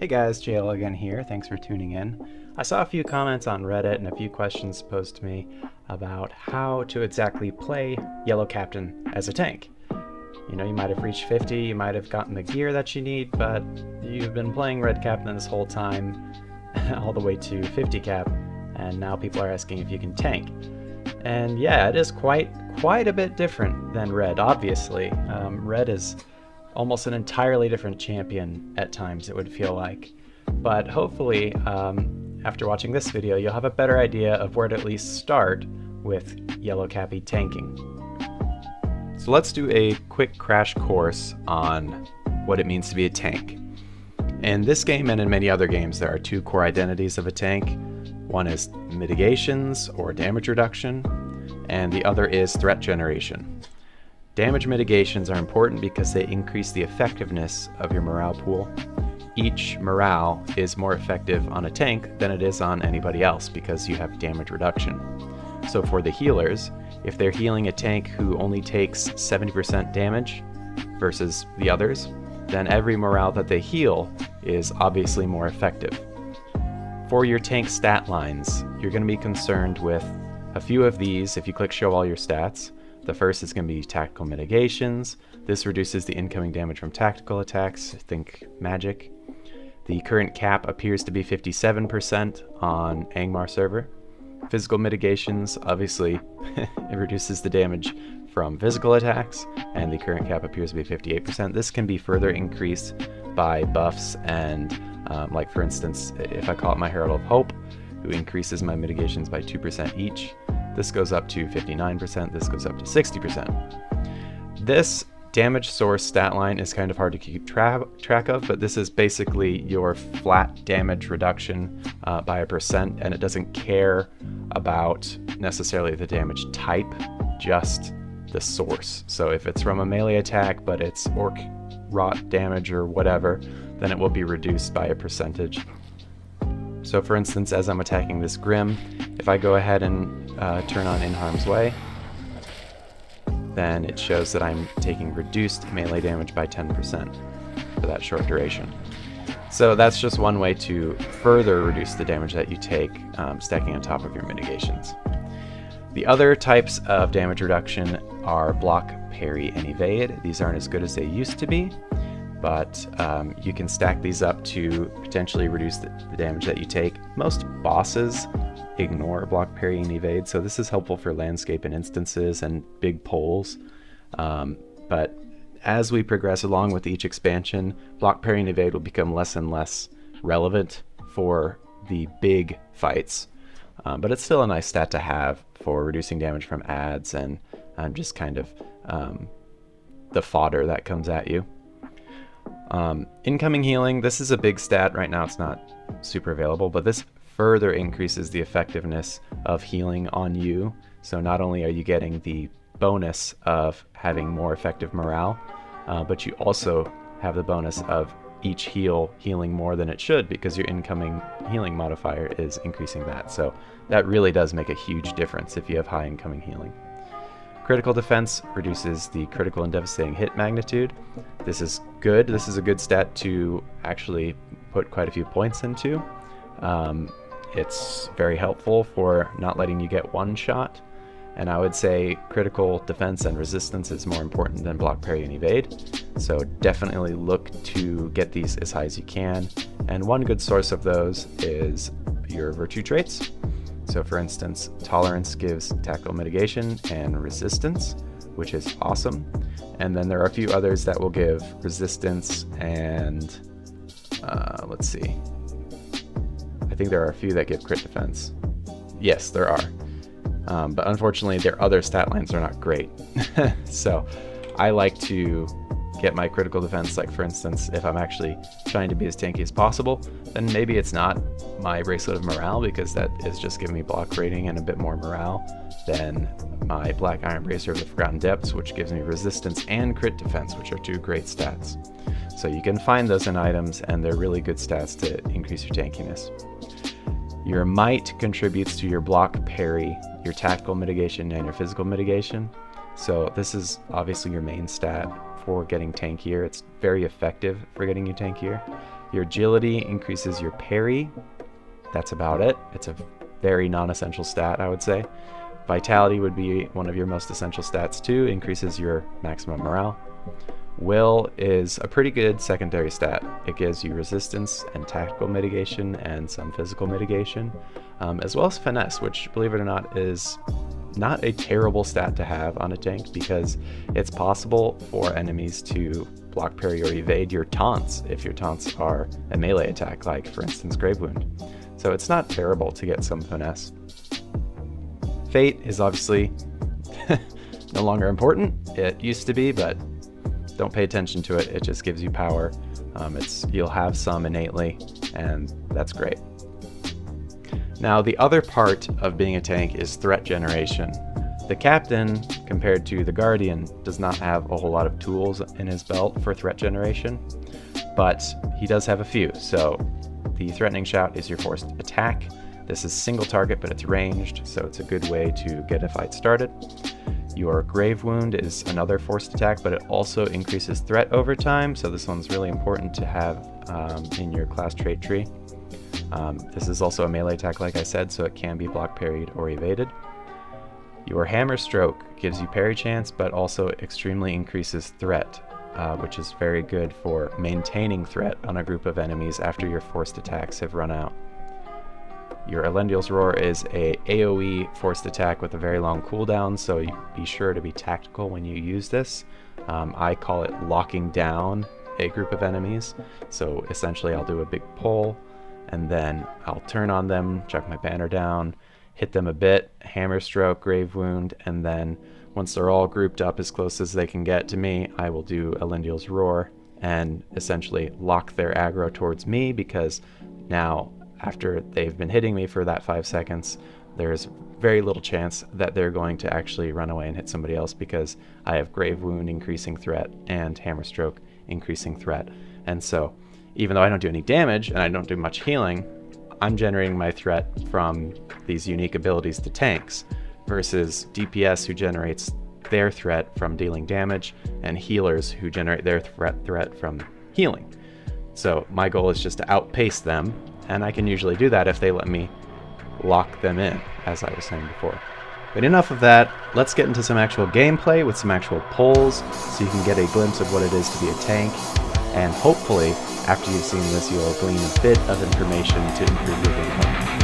Hey guys, JL again here. Thanks for tuning in. I saw a few comments on Reddit and a few questions posed to me about how to exactly play Yellow Captain as a tank. You know, you might have reached 50, you might have gotten the gear that you need, but you've been playing Red Captain this whole time, all the way to 50 cap, and now people are asking if you can tank. And yeah, it is quite a bit different than Red, obviously. Red is almost an entirely different champion at times, it would feel like. But hopefully, after watching this video, you'll have a better idea of where to at least start with Yellow Cappy tanking. So let's do a quick crash course on what it means to be a tank. In this game and in many other games, there are two core identities of a tank. One is mitigations or damage reduction, and the other is threat generation. Damage mitigations are important because they increase the effectiveness of your morale pool. Each morale is more effective on a tank than it is on anybody else because you have damage reduction. So for the healers, if they're healing a tank who only takes 70% damage versus the others, then every morale that they heal is obviously more effective. For your tank stat lines, you're going to be concerned with a few of these if you click show all your stats. The first is going to be tactical mitigations. This reduces the incoming damage from tactical attacks, think magic. The current cap appears to be 57% on Angmar server. Physical mitigations, obviously, it reduces the damage from physical attacks, and the current cap appears to be 58%. This can be further increased by buffs and, like for instance, if I call it my Herald of Hope, who increases my mitigations by 2% each, this goes up to 59%, this goes up to 60%. This damage source stat line is kind of hard to keep track of, but this is basically your flat damage reduction by a percent, and it doesn't care about necessarily the damage type, just the source. So if it's from a melee attack, but it's orc rot damage or whatever, then it will be reduced by a percentage. So for instance, as I'm attacking this Grim, if I go ahead and turn on In Harm's Way, then it shows that I'm taking reduced melee damage by 10% for that short duration. So that's just one way to further reduce the damage that you take, stacking on top of your mitigations. The other types of damage reduction are block, parry, and evade. These aren't as good as they used to be, but you can stack these up to potentially reduce the damage that you take. Most bosses ignore block, parry, and evade, so this is helpful for landscape and instances and big poles. But as we progress along with each expansion, block, parry, and evade will become less and less relevant for the big fights. But it's still a nice stat to have for reducing damage from adds and just kind of the fodder that comes at you. Incoming healing, this is a big stat. Right now it's not super available, but this further increases the effectiveness of healing on you. So not only are you getting the bonus of having more effective morale, but you also have the bonus of each heal healing more than it should because your incoming healing modifier is increasing that. So that really does make a huge difference if you have high incoming healing. Critical defense reduces the critical and devastating hit magnitude. This is good. This is a good stat to actually put quite a few points into. It's very helpful for not letting you get one shot. And I would say critical defense and resistance is more important than block, parry, and evade. So definitely look to get these as high as you can. And one good source of those is your virtue traits. So for instance, tolerance gives tactical mitigation and resistance, which is awesome. And then there are a few others that will give resistance and let's see. I think there are a few that give crit defense. Yes, there are. But unfortunately, their other stat lines are not great. So I like to get my critical defense, like for instance, if I'm actually trying to be as tanky as possible, then maybe it's not my Bracelet of Morale because that is just giving me block rating and a bit more morale than my Black Iron Bracer of the Forgotten Depths, which gives me resistance and crit defense, which are two great stats. So you can find those in items, and they're really good stats to increase your tankiness. Your might contributes to your block, parry, your tactical mitigation, and your physical mitigation. So this is obviously your main stat for getting tankier. It's very effective for getting you tankier. Your agility increases your parry. That's about it. It's a very non-essential stat, I would say. Vitality would be one of your most essential stats too, increases your maximum morale. Will is a pretty good secondary stat. It gives you resistance and tactical mitigation and some physical mitigation, as well as finesse, which, believe it or not, is not a terrible stat to have on a tank because it's possible for enemies to block, parry, or evade your taunts if your taunts are a melee attack, like for instance Grave Wound. So it's not terrible to get some finesse. Fate is obviously no longer important. It used to be, but don't pay attention to it. It just gives you power. You'll have some innately, and that's great. Now, the other part of being a tank is threat generation. The captain, compared to the guardian, does not have a whole lot of tools in his belt for threat generation, but he does have a few. So the threatening shout is your forced attack. This is single target, but it's ranged, so it's a good way to get a fight started. Your Grave Wound is another forced attack, but it also increases threat over time, so this one's really important to have in your class trait tree. This is also a melee attack, like I said, so it can be blocked, parried, or evaded. Your Hammer Stroke gives you parry chance, but also extremely increases threat, which is very good for maintaining threat on a group of enemies after your forced attacks have run out. Your Elendil's Roar is a AoE forced attack with a very long cooldown, so you be sure to be tactical when you use this. I call it locking down a group of enemies, so essentially I'll do a big pull, and then I'll turn on them, chuck my banner down, hit them a bit, Hammer Stroke, Grave Wound, and then once they're all grouped up as close as they can get to me, I will do Elendil's Roar and essentially lock their aggro towards me, because now after they've been hitting me for that 5 seconds, there's very little chance that they're going to actually run away and hit somebody else, because I have Grave Wound increasing threat and Hammer Stroke increasing threat. And so even though I don't do any damage and I don't do much healing, I'm generating my threat from these unique abilities to tanks, versus DPS who generates their threat from dealing damage, and healers who generate their threat from healing. So my goal is just to outpace them, and I can usually do that if they let me lock them in, as I was saying before. But enough of that, let's get into some actual gameplay with some actual polls, so you can get a glimpse of what it is to be a tank, and hopefully, after you've seen this, you'll glean a bit of information to improve your gameplay.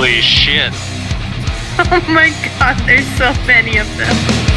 Holy shit. Oh my god, there's so many of them.